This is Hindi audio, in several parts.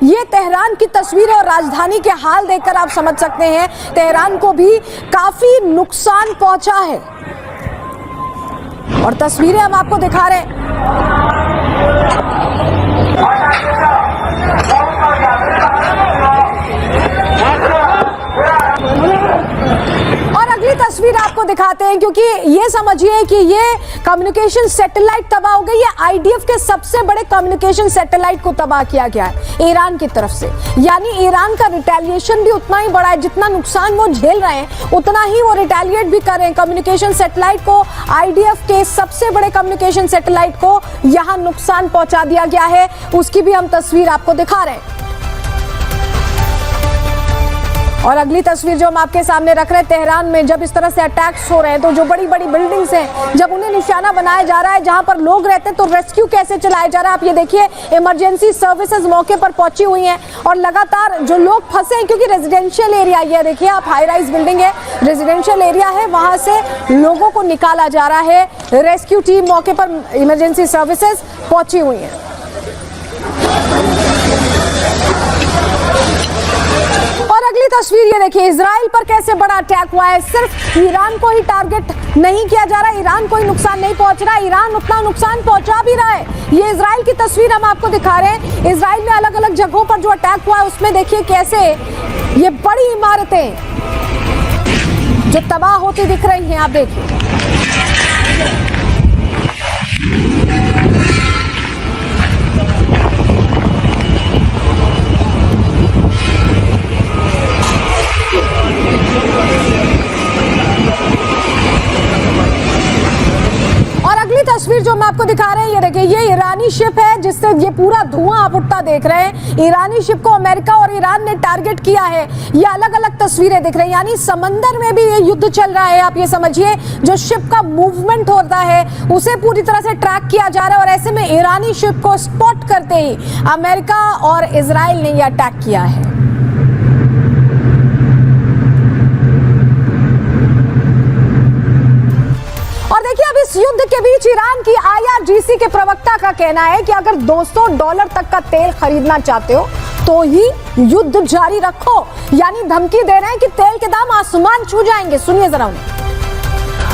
ये तेहरान की तस्वीर और राजधानी के हाल देखकर आप समझ सकते हैं तेहरान को भी काफी नुकसान पहुंचा है। और तस्वीरें हम आपको दिखा रहे हैं। और अगली तस्वीर आपको दिखाते हैं, क्योंकि ये समझिए कि ये कम्युनिकेशन सैटेलाइट तबाह हो गई है। आईडीएफ के सबसे बड़े कम्युनिकेशन सैटेलाइट को तबाह किया गया है ईरान की तरफ से। यानी ईरान का रिटेलिएशन भी उतना ही बड़ा है, जितना नुकसान वो झेल रहे हैं उतना ही वो रिटेलिएट भी कर रहे हैं। कम्युनिकेशन सैटेलाइट को, आईडीएफ के सबसे बड़े कम्युनिकेशन सैटेलाइट को यहां नुकसान पहुंचा दिया गया है। उसकी भी हम तस्वीर आपको दिखा रहे हैं। और अगली तस्वीर जो हम आपके सामने रख रहे हैं, तेहरान में जब इस तरह से अटैक्स हो रहे हैं तो जो बड़ी बड़ी बिल्डिंग्स हैं जब उन्हें निशाना बनाया जा रहा है, जहां पर लोग रहते हैं, तो रेस्क्यू कैसे चलाया जा रहा है। आप ये देखिए, इमरजेंसी सर्विसेज मौके पर पहुंची हुई हैं और लगातार जो लोग फंसे हैं, क्योंकि रेजिडेंशियल एरिया, ये देखिए आप, हाई राइज बिल्डिंग है, रेजिडेंशियल एरिया है, वहां से लोगों को निकाला जा रहा है। रेस्क्यू टीम मौके पर, इमरजेंसी सर्विसेज पहुंची हुई है। और अगली तस्वीर ये देखिए, इजराइल पर कैसे बड़ा अटैक हुआ है। सिर्फ ईरान को ही टारगेट नहीं किया जा रहा, ईरान को ही नुकसान नहीं पहुंच रहा, ईरान उतना नुकसान पहुंचा भी रहा है। ये इजराइल की तस्वीर हम आपको दिखा रहे हैं। इजराइल में अलग अलग जगहों पर जो अटैक हुआ है उसमें देखिए कैसे ये बड़ी इमारतें जो तबाह होती दिख रही हैं। आप देखिए, तस्वीर जो हम आपको दिखा रहे हैं, ये देखिए, ये ईरानी शिप है जिससे ये पूरा धुआं आप उठता देख रहे हैं। ईरानी शिप को अमेरिका और ईरान ने टारगेट किया है। ये अलग अलग तस्वीरें दिख रही हैं, यानी समंदर में भी ये युद्ध चल रहा है। आप ये समझिए, जो शिप का मूवमेंट होता है उसे पूरी तरह से ट्रैक किया जा रहा है। और ऐसे में ईरानी शिप को स्पॉट करते ही अमेरिका और इजराइल ने यह अटैक किया है। इस युद्ध के बीच ईरान की आईआरजीसी के प्रवक्ता का कहना है कि अगर $200 तक का तेल खरीदना चाहते हो तो ही युद्ध जारी रखो। यानी धमकी दे रहे हैं कि तेल के दाम आसमान छू जाएंगे। सुनिए जरा उन्हें।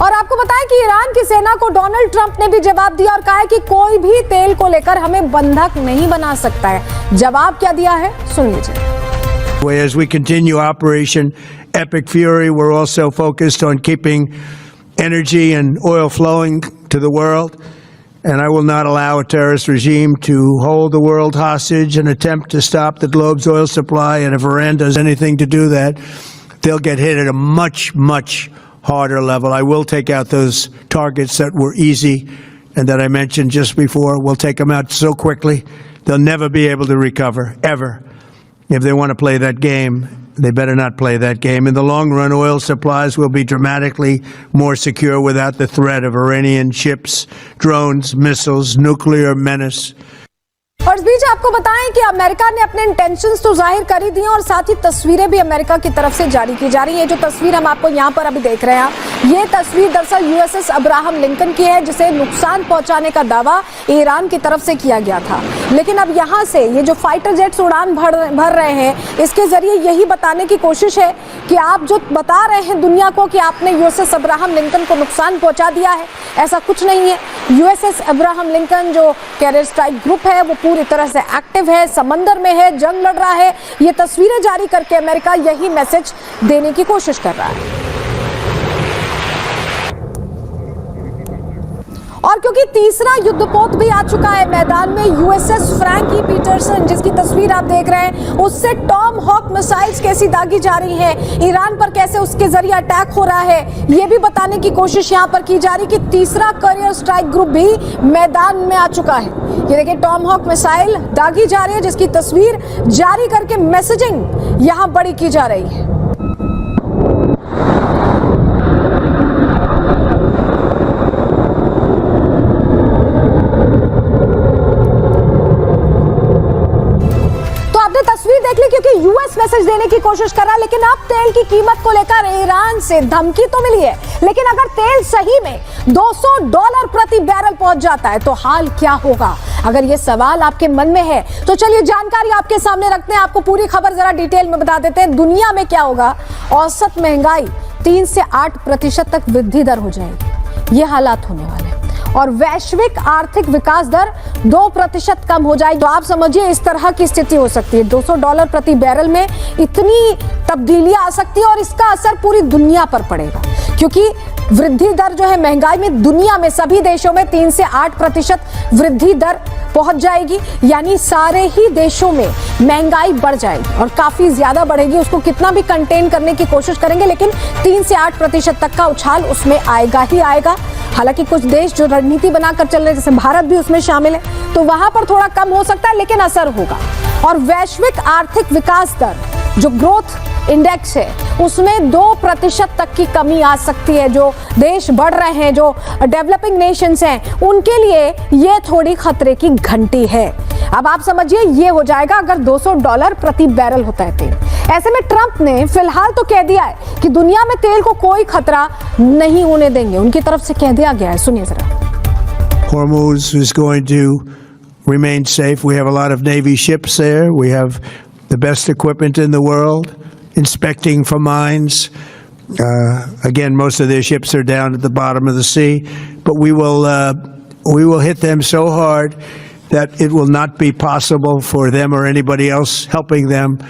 और आपको बताएं कि ईरान की सेना को डोनाल्ड ट्रंप ने भी जवाब दिया और कहा है कि कोई भी तेल को लेकर हमें बंधक नहीं बना सकता है। जवाब क्या दिया है, सुन लीजिए। As we continue Operation Epic Fury, we're also focused on keeping energy and oil flowing to the world. And I will not allow a terrorist regime to hold the world hostage and attempt to stop the globe's oil supply. And if Iran does anything to do that, they'll get hit at a much, much harder level. I will take out those targets that were easy and that I mentioned just before. We'll take them out so quickly, they'll never be able to recover, ever. If they want to play that game, they better not play that game. In the long run, oil supplies will be dramatically more secure without the threat of Iranian ships, drones, missiles, nuclear menace. और इस बीच आपको बताएं कि अमेरिका ने अपने इंटेंशंस तो जाहिर कर ही दिए और साथ ही तस्वीरें भी अमेरिका की तरफ से जारी की जा रही है। जो तस्वीर हम आपको यहाँ पर अभी देख रहे हैं, ये तस्वीर दरअसल यूएसएस अब्राहम लिंकन की है, जिसे नुकसान पहुंचाने का दावा ईरान की तरफ से किया गया था। लेकिन अब यहाँ से ये जो फाइटर जेट्स उड़ान भर रहे हैं, इसके जरिए यही बताने की कोशिश है कि आप जो बता रहे हैं दुनिया को कि आपने यूएसएस अब्राहम लिंकन को नुकसान पहुंचा दिया है, ऐसा कुछ नहीं है। यूएसएस अब्राहम लिंकन जो कैरियर स्ट्राइक ग्रुप है वो पूरी तरह से एक्टिव है, समंदर में है, जंग लड़ रहा है। ये तस्वीरें जारी करके अमेरिका यही मैसेज देने की कोशिश कर रहा है। और क्योंकि तीसरा युद्धपोत भी आ चुका है मैदान में, यूएसएस फ्रैंकी पीटरसन जिसकी तस्वीर आप देख रहे हैं, उससे टॉम हॉक मिसाइल्स कैसी दागी जा रही हैं, ईरान पर कैसे उसके जरिए अटैक हो रहा है, ये भी बताने की कोशिश यहां पर की जा रही कि तीसरा करियर स्ट्राइक ग्रुप भी मैदान में आ चुका है। ये देखिए टॉम हॉक मिसाइल दागी जा रही है जिसकी तस्वीर जारी करके मैसेजिंग यहां बड़ी की जा रही है। तस्वीर देख ली क्योंकि यूएस मैसेज देने की कोशिश कर रहा है, लेकिन अब तेल की कीमत को लेकर ईरान से धमकी तो मिली है, लेकिन अगर तेल सही में $200 प्रति बैरल पहुंच जाता है तो हाल क्या होगा? अगर ये सवाल आपके मन में है तो चलिए जानकारी आपके सामने रखते हैं, आपको पूरी खबर जरा डिटेल में बता देते हैं। दुनिया में क्या होगा? औसत महंगाई 3 से 8% तक वृद्धि दर हो जाएगी, ये हालात होने वाले हैं, और वैश्विक आर्थिक विकास दर 2% कम हो जाएगी। तो आप समझिए इस तरह की स्थिति हो सकती है। $200 प्रति बैरल में इतनी तब्दीलियां आ सकती है और इसका असर पूरी दुनिया पर पड़ेगा, क्योंकि वृद्धि दर जो है महंगाई में दुनिया में सभी देशों में 3 से 8% वृद्धि दर पहुंच जाएगी, यानी सारे ही देशों में महंगाई बढ़ जाएगी और काफी ज्यादा बढ़ेगी। उसको कितना भी कंटेन करने की कोशिश करेंगे, लेकिन 3 से 8% तक का उछाल उसमें आएगा ही आएगा। हालांकि कुछ देश जो रणनीति बनाकर चल रहे हैं, जैसे भारत भी उसमें शामिल है, तो वहां पर थोड़ा कम हो सकता है, लेकिन असर होगा। और वैश्विक आर्थिक विकास दर जो ग्रोथ इंडेक्स है उसमें 2% तक की कमी आ सकती है। जो देश बढ़ रहे हैं, जो डेवलपिंग नेशंस हैं, उनके लिए ये थोड़ी खतरे की घंटी है। अब आप समझिए ये हो जाएगा अगर $200 प्रति बैरल होता है तेल। ऐसे में ट्रंप ने फिलहाल तो कह दिया है कि दुनिया में तेल को कोई खतरा नहीं होने देंगे, उनकी तरफ से कह दिया गया है। सुनिए जरा। Hormuz is going to remain safe. We have a lot of Navy ships there. We have the best equipment in the world, inspecting for mines. Again, most of their ships are down at the bottom of the sea, but we will hit them so hard that it will not be possible for them or anybody else helping them.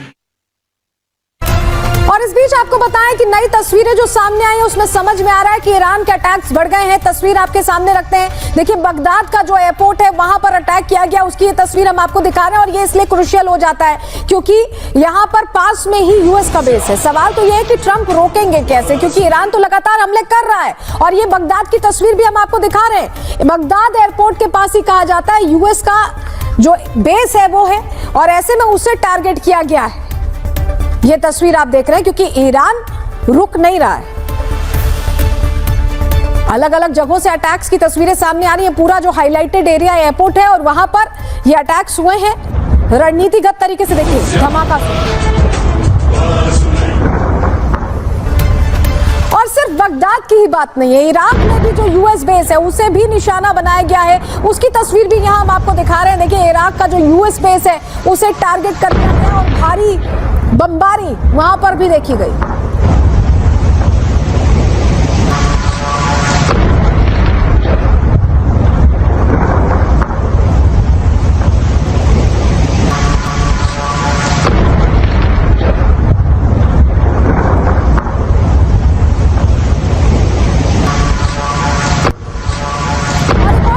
और इस बीच आपको बताएं कि नई तस्वीरें जो सामने आई हैं उसमें समझ में आ रहा है कि ईरान के अटैक्स बढ़ गए हैं। तस्वीर आपके सामने रखते हैं। देखिए बगदाद का जो एयरपोर्ट है वहां पर अटैक किया गया, उसकी ये तस्वीर हम आपको दिखा रहे हैं। और ये इसलिए क्रुशियल हो जाता है क्योंकि यहां पर पास में ही यूएस का बेस है। सवाल तो ये है कि ट्रंप रोकेंगे कैसे, क्योंकि ईरान तो लगातार हमले कर रहा है। और ये बगदाद की तस्वीर भी हम आपको दिखा रहे हैं। बगदाद एयरपोर्ट के पास ही कहा जाता है यूएस का जो बेस है वो है, और ऐसे में उसे टारगेट किया गया है। ये तस्वीर आप देख रहे हैं क्योंकि ईरान रुक नहीं रहा है। अलग अलग जगहों से अटैक्स की तस्वीरें सामने आ रही है। पूरा जो हाईलाइटेड एरिया एयरपोर्ट है और वहां पर ये अटैक्स हुए हैं रणनीतिगत तरीके से। देखिए धमाका। और सिर्फ बगदाद की ही बात नहीं है, इराक में भी जो यूएस बेस है उसे भी निशाना बनाया गया है। उसकी तस्वीर भी यहां हम आपको दिखा रहे हैं। देखिए इराक का जो यूएस बेस है उसे टारगेट कर दिया गया और भारी बमबारी वहां पर भी देखी गई।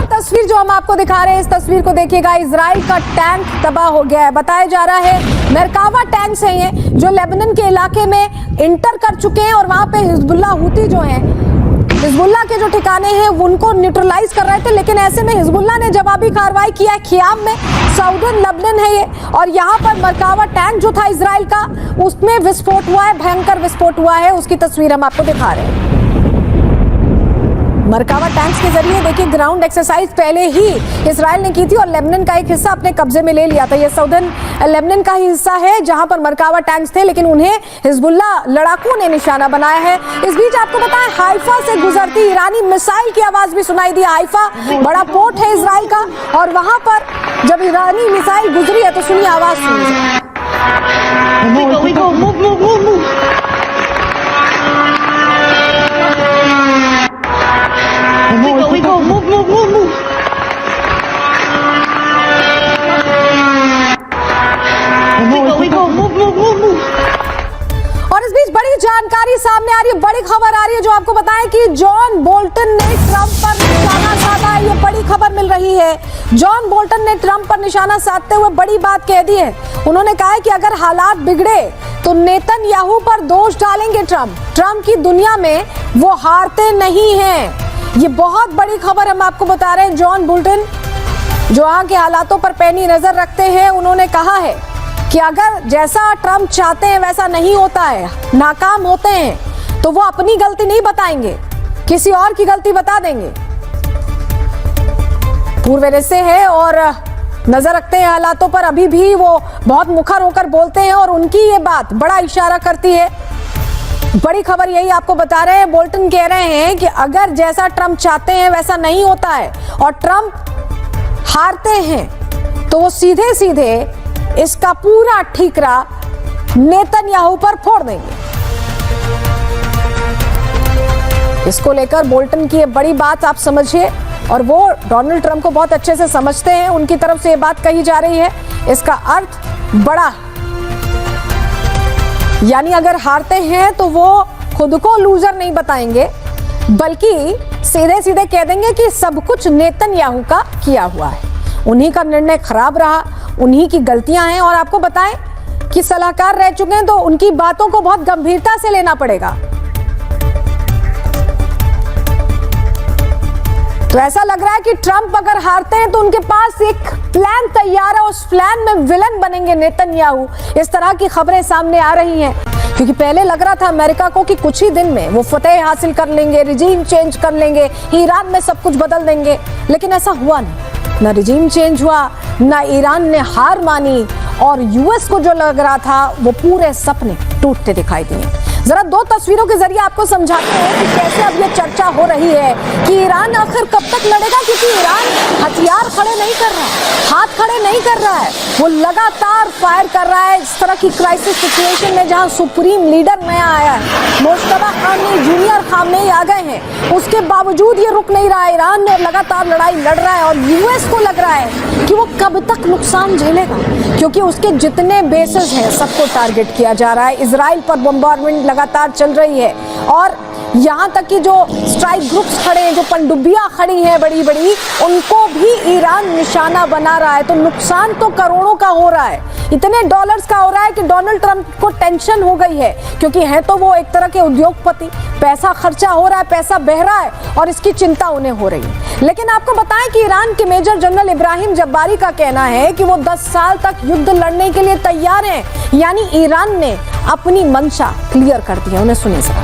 तस्वीर जो हम आपको दिखा रहे हैं, इस तस्वीर को देखिएगा। इजराइल का टैंक तबाह हो गया है। बताया जा रहा है मरकावा टैंक्स हैं ये, जो लेबनान के इलाके में इंटर कर चुके हैं और वहां पे हिजबुल्लाह हुती जो हैं, हिजबुल्लाह के जो ठिकाने हैं उनको न्यूट्रलाइज कर रहे थे। लेकिन ऐसे में हिजबुल्लाह ने जवाबी कार्रवाई किया है। खियाम में साउदर्न लेबनान है ये, और यहाँ पर मरकावा टैंक जो था इजराइल का, उसमें विस्फोट हुआ है, भयंकर विस्फोट हुआ है। उसकी तस्वीर हम आपको दिखा रहे हैं। मरकावा टैंक्स के जरिए देखिए ग्राउंड एक्सरसाइज पहले ही इजराइल ने की थी और लेबनान का एक हिस्सा अपने कब्जे में ले लिया था। ये साउदर्न लेबनान का ही हिस्सा है जहां पर मरकावा टैंक्स थे, लेकिन उन्हें हिजबुल्लाह लड़ाकों ने निशाना बनाया है। इस बीच आपको बताएं हाइफा से गुजरती ईरानी मिसाइल की आवाज भी सुनाई दी। हाइफा बड़ा पोर्ट है इजराइल का, और वहां पर जब ईरानी मिसाइल गुजरी है तो सुनिए आवाज सुनिए। और इस बीच बड़ी जानकारी सामने आ रही है, बड़ी खबर आ रही है जो आपको बताएं कि जॉन बोल्टन ने ट्रंप पर निशाना साधा है। ये बड़ी खबर मिल रही है। जॉन बोल्टन ने ट्रंप पर निशाना साधते हुए बड़ी बात कह दी है। उन्होंने कहा है कि अगर हालात बिगड़े तो नेतन्याहू पर दोष डालेंगे ट्रंप की दुनिया में वो हारते नहीं हैं। ये बहुत बड़ी खबर हम आपको बता रहे हैं। जॉन बोल्टन जो वहां के हालातों पर पैनी नजर रखते हैं, उन्होंने कहा है कि अगर जैसा ट्रंप चाहते हैं वैसा नहीं होता है, नाकाम होते हैं, तो वो अपनी गलती नहीं बताएंगे, किसी और की गलती बता देंगे। पूर्व रेसे है और नजर रखते हैं हालातों पर। अभी भी वो बहुत मुखर होकर बोलते हैं और उनकी ये बात बड़ा इशारा करती है। बड़ी खबर यही आपको बता रहे हैं। बोल्टन कह रहे हैं कि अगर जैसा ट्रंप चाहते हैं वैसा नहीं होता है और ट्रंप हारते हैं तो वो सीधे सीधे इसका पूरा ठीकरा नेतन्याहू पर फोड़ देंगे। इसको लेकर बोल्टन की ये बड़ी बात आप समझिए, और वो डोनाल्ड ट्रंप को बहुत अच्छे से समझते हैं। उनकी तरफ से ये बात कही जा रही है, इसका अर्थ बड़ा, यानी अगर हारते हैं तो वो खुद को लूजर नहीं बताएंगे, बल्कि सीधे सीधे कह देंगे कि सब कुछ नेतन्याहू का किया हुआ है, उन्हीं का निर्णय खराब रहा, उन्हीं की गलतियां हैं। और आपको बताएं कि सलाहकार रह चुके हैं तो उनकी बातों को बहुत गंभीरता से लेना पड़ेगा। तो ऐसा लग रहा है कि ट्रंप अगर हारते हैं तो उनके पास एक प्लान तैयार है, उस प्लान में विलन बनेंगे नेतन्याहू। इस तरह की खबरें सामने आ रही हैं, क्योंकि पहले लग रहा था अमेरिका को कि कुछ ही दिन में वो फतेह हासिल कर लेंगे, रिजीम चेंज कर लेंगे, ईरान में सब कुछ बदल देंगे, लेकिन ऐसा हुआ नहीं। ना रिजीम चेंज हुआ, ना ईरान ने हार मानी, और यूएस को जो लग रहा था वो पूरे सपने टूटते दिखाई दिए। जरा दो तस्वीरों के जरिए आपको समझाते हैं कि कैसे अब ये चर्चा हो रही है कि ईरान आखिर कब तक लड़ेगा, क्योंकि ईरान हथियार खड़े नहीं कर रहा है, हाथ खड़े नहीं कर रहा है, वो लगातार फायर कर रहा है। इस तरह की क्राइसिस सिचुएशन में जहां सुप्रीम लीडर नया आया है, मुश्तबा खामनेई, जूनियर खामनेई आ गए हैं, उसके बावजूद ये रुक नहीं रहा है। ईरान ने लगातार लड़ाई लड़ रहा है और यूएस को लग रहा है कि वो कब तक नुकसान झेलेगा, क्योंकि उसके जितने बेसेस हैं सबको टारगेट किया जा रहा है। इजराइल पर बम्बार्डमेंट लगातार चल रही है, और यहाँ तक कि जो स्ट्राइक ग्रुप्स खड़े हैं, जो पनडुब्बियां खड़ी हैं बड़ी बड़ी, उनको भी ईरान निशाना बना रहा है। तो नुकसान तो करोड़ों का हो रहा है, इतने डॉलर्स का हो रहा है कि डोनाल्ड ट्रंप को टेंशन हो गई है, क्योंकि है तो वो एक तरह के उद्योगपति, पैसा खर्चा हो रहा है, पैसा बह रहा है, और इसकी चिंता उन्हें हो रही है। लेकिन आपको बताएं कि ईरान के मेजर जनरल इब्राहिम जब्बारी का कहना है कि वो 10 साल तक युद्ध लड़ने के लिए तैयार हैं, यानी ईरान ने अपनी मंशा क्लियर कर दी है। उन्हें सुनिए जरा।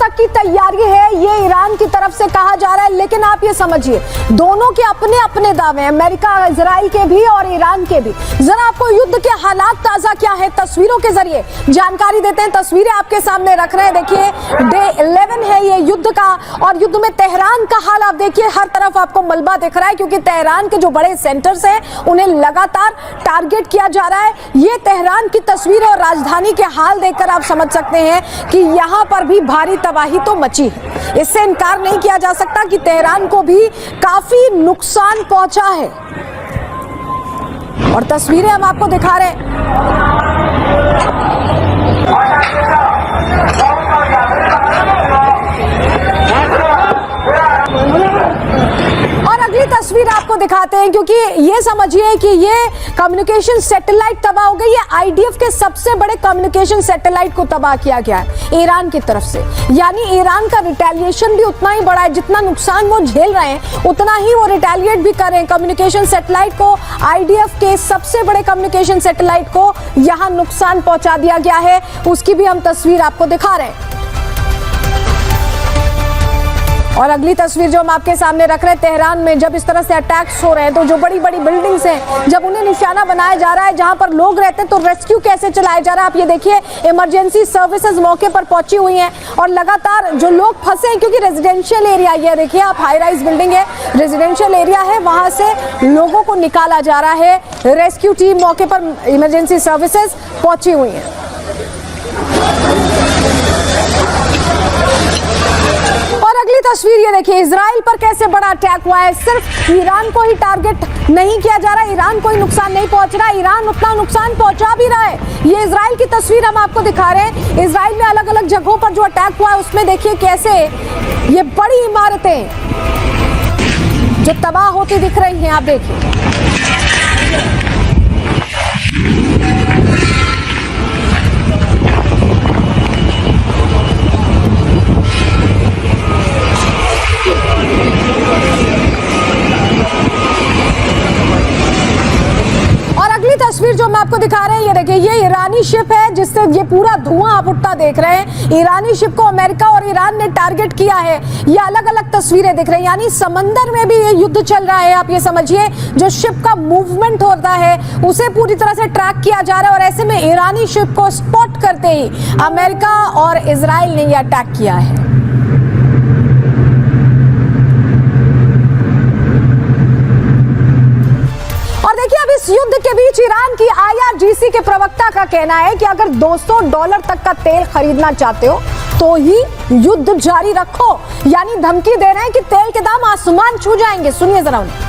तक की तैयारी है, ये ईरान की तरफ से कहा जा रहा है। लेकिन आप ये समझिए, दोनों के अपने अपने दावे हैं, अमेरिका, इजराइल के भी और ईरान के भी। जरा आपको युद्ध के हालात ताजा क्या है तस्वीरों के जरिए जानकारी देते हैं। तस्वीरें आपके सामने रख रहे हैं, देखिए डे 11 है ये युद्ध का, और युद्ध में तेहरान का हाल आप देखिए, हर तरफ आपको मलबा दिख रहा है, क्योंकि तेहरान के जो बड़े सेंटर्स हैं उन्हें लगातार टारगेट किया जा रहा है। ये तेहरान की तस्वीर और राजधानी के हाल देखकर आप समझ सकते हैं कि यहाँ पर भी भारी तबाही तो मची है। इससे इनकार नहीं किया जा सकता कि तेहरान को भी काफी नुकसान पहुंचा है, और तस्वीरें हम आपको दिखा रहे हैं। और अगली तस्वीर आपको दिखाते हैं, क्योंकि ये समझिए कि ये कम्युनिकेशन सैटेलाइट तबाह हो गई है। आईडीएफ के सबसे बड़े कम्युनिकेशन सैटेलाइट को तबाह किया गया है ईरान की तरफ से, यानी ईरान का रिटेलिएशन भी उतना ही बड़ा है, जितना नुकसान वो झेल रहे हैं उतना ही वो रिटेलिएट भी कर रहे हैं। कम्युनिकेशन सैटेलाइट को, आईडीएफ के सबसे बड़े कम्युनिकेशन सैटेलाइट को यहाँ नुकसान पहुंचा दिया गया है, उसकी भी हम तस्वीर आपको दिखा रहे हैं। और अगली तस्वीर जो हम आपके सामने रख रहे हैं, तेहरान में जब इस तरह से अटैक्स हो रहे हैं तो जो बड़ी बड़ी बिल्डिंग्स हैं, जब उन्हें निशाना बनाया जा रहा है जहां पर लोग रहते हैं, तो रेस्क्यू कैसे चलाया जा रहा है। आप ये देखिए, इमरजेंसी सर्विसेज मौके पर पहुंची हुई हैं और लगातार जो लोग फंसे हैं, क्योंकि रेजिडेंशियल एरिया, ये देखिए आप, हाई राइज बिल्डिंग है, रेजिडेंशियल एरिया है, वहां से लोगों को निकाला जा रहा है। रेस्क्यू टीम मौके पर, इमरजेंसी सर्विसेज पहुंची हुई है। और अगली तस्वीर ये देखिए, इजराइल पर कैसे बड़ा अटैक हुआ है। सिर्फ ईरान को ही टारगेट नहीं किया जा रहा, ईरान को ही नुकसान नहीं पहुंच रहा, ईरान उतना नुकसान पहुंचा भी रहा है। ये इजराइल की तस्वीर हम आपको दिखा रहे हैं। इजराइल में अलग अलग जगहों पर जो अटैक हुआ है उसमें देखिए कैसे ये बड़ी इमारतें जो तबाह होती दिख रही हैं, आप देखिए। तस्वीर जो हम आपको दिखा रहे हैं, ये देखिए, ये ईरानी शिप है जिससे ये पूरा धुआं आप उठता देख रहे हैं। ईरानी शिप को अमेरिका और ईरान ने टारगेट किया है। ये अलग अलग तस्वीरें दिख रही हैं, यानी समंदर में भी ये युद्ध चल रहा है। आप ये समझिए, जो शिप का मूवमेंट होता है उसे पूरी तरह से ट्रैक किया जा रहा है और ऐसे में ईरानी शिप को स्पॉट करते ही अमेरिका और इजराइल ने यह अटैक किया है। इस युद्ध के बीच ईरान की IRGC के प्रवक्ता का कहना है कि अगर $200 तक का तेल खरीदना चाहते हो तो ही युद्ध जारी रखो, यानी धमकी दे रहे हैं कि तेल के दाम आसमान छू जाएंगे। सुनिए जरा उन्हें।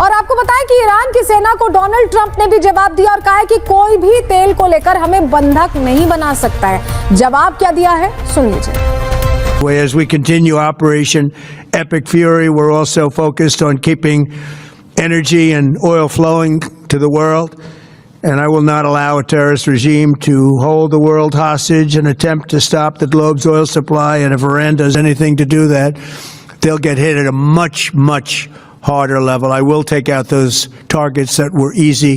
और आपको बताएं कि ईरान की सेना को डोनाल्ड ट्रंप ने भी जवाब दिया और कहा है कि कोई भी तेल को लेकर हमें बंधक नहीं बना सकता है। जवाब क्या दिया है, सुन लीजिए। As we continue Operation Epic Fury, we're also focused on keeping energy and oil flowing to the world. And I will not allow a terrorist regime to hold the world hostage and attempt to stop the globe's oil supply. And if Iran does anything to do that, they'll get hit at a much, much harder level. I will take out those targets that were easy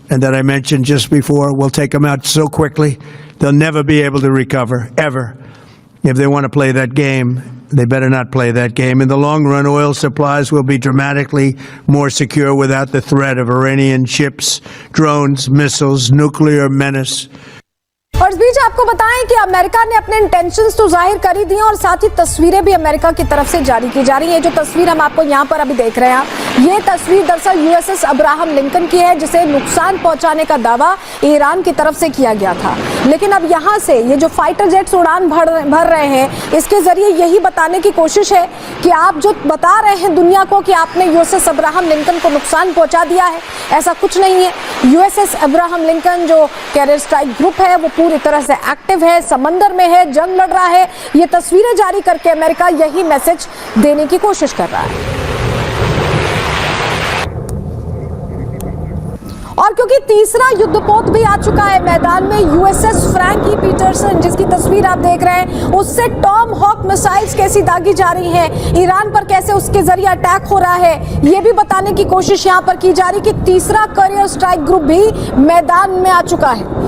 and that I mentioned just before. We'll take them out so quickly, they'll never be able to recover, ever. If they want to play that game, they better not play that game. In the long run, oil supplies will be dramatically more secure without the threat of Iranian ships, drones, missiles, nuclear menace. और इस बीच आपको बताएं कि अमेरिका ने अपने इंटेंशंस तो जाहिर कर ही दी और साथ ही तस्वीरें भी अमेरिका की तरफ से जारी की जा रही हैं। जो तस्वीर हम आपको यहाँ पर अभी देख रहे हैं, ये तस्वीर दरअसल USS अब्राहम लिंकन की है, जिसे नुकसान पहुंचाने का दावा ईरान की तरफ से किया गया था। लेकिन अब यहाँ से ये जो फाइटर जेट्स उड़ान भर रहे हैं, इसके जरिए यही बताने की कोशिश है कि आप जो बता रहे हैं दुनिया को कि आपने USS अब्राहम लिंकन को नुकसान पहुंचा दिया है, ऐसा कुछ नहीं है। USS अब्राहम लिंकन जो कैरियर स्ट्राइक ग्रुप है वो पूरी तरह से एक्टिव है, समंदर में है, जंग लड़ रहा है। ये तस्वीरें जारी करके अमेरिका यही मैसेज देने की कोशिश कर रहा है। और क्योंकि तीसरा युद्धपोत भी आ चुका है मैदान में, USS फ्रैंकी पीटरसन, जिसकी तस्वीर आप देख रहे हैं, उससे टॉम हॉक मिसाइल्स कैसी दागी जा रही हैं, ईरान पर कैसे उसके जरिए अटैक हो रहा है, ये भी बताने की कोशिश यहां पर की जा रही कि तीसरा कैरियर स्ट्राइक ग्रुप भी मैदान में आ चुका है।